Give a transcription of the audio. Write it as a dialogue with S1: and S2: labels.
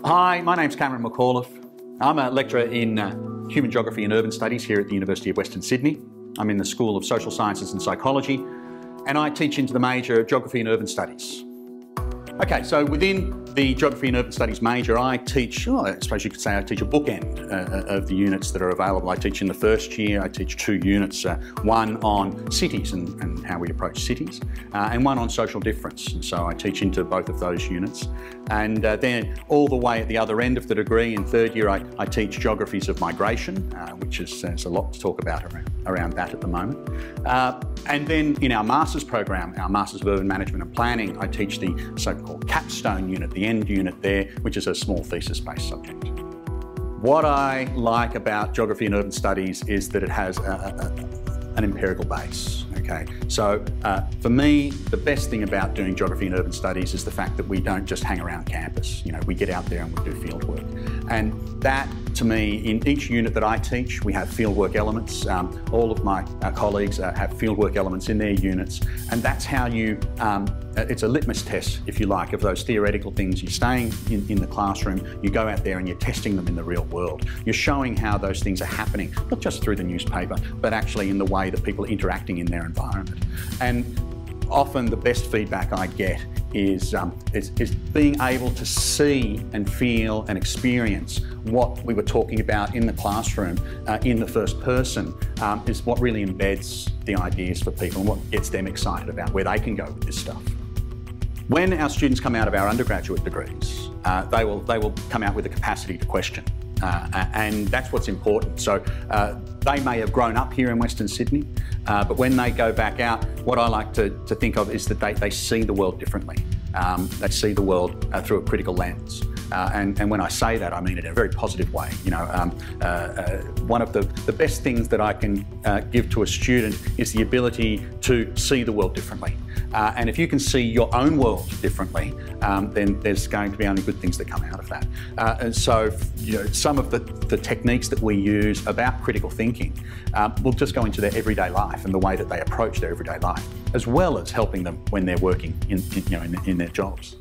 S1: Hi, my name's Cameron McAuliffe. I'm a lecturer in Human Geography and Urban Studies here at the University of Western Sydney. I'm in the School of Social Sciences and Psychology, and I teach into the major of Geography and Urban Studies. Okay, so within the Geography and Urban Studies major, I teach, I suppose you could say I teach a bookend of the units that are available. I teach in the first year, I teach 2 units, one on cities and how we approach cities, and one on social difference. And so I teach into both of those units. And then all the way at the other end of the degree, in third year, I teach geographies of migration, which is there's a lot to talk about around that at the moment. And then in our master's program, our Masters of Urban Management and Planning, I teach the so-called capstone unit, the end unit there, which is a small thesis-based subject. What I like about Geography and Urban Studies is that it has an empirical base. Okay, so for me, the best thing about doing Geography and Urban Studies is the fact that we don't just hang around campus. You know, we get out there and we do field work. And that, to me, in each unit that I teach, we have fieldwork elements. All of my colleagues have fieldwork elements in their units, and that's how you, it's a litmus test, if you like, of those theoretical things. You're staying in the classroom, you go out there and you're testing them in the real world. You're showing how those things are happening, not just through the newspaper, but actually in the way that people are interacting in their environment. And often the best feedback I get is being able to see and feel and experience what we were talking about in the classroom in the first person is what really embeds the ideas for people and what gets them excited about where they can go with this stuff. When our students come out of our undergraduate degrees, they will come out with a capacity to question. And that's what's important. So they may have grown up here in Western Sydney, but when they go back out, what I like to think of is that they see the world differently. They see the world through a critical lens. And when I say that, I mean it in a very positive way. You know, one of the best things that I can give to a student is the ability to see the world differently. And if you can see your own world differently, then there's going to be only good things that come out of that. And so, you know, some of the techniques that we use about critical thinking will just go into their everyday life and the way that they approach their everyday life, as well as helping them when they're working in their jobs.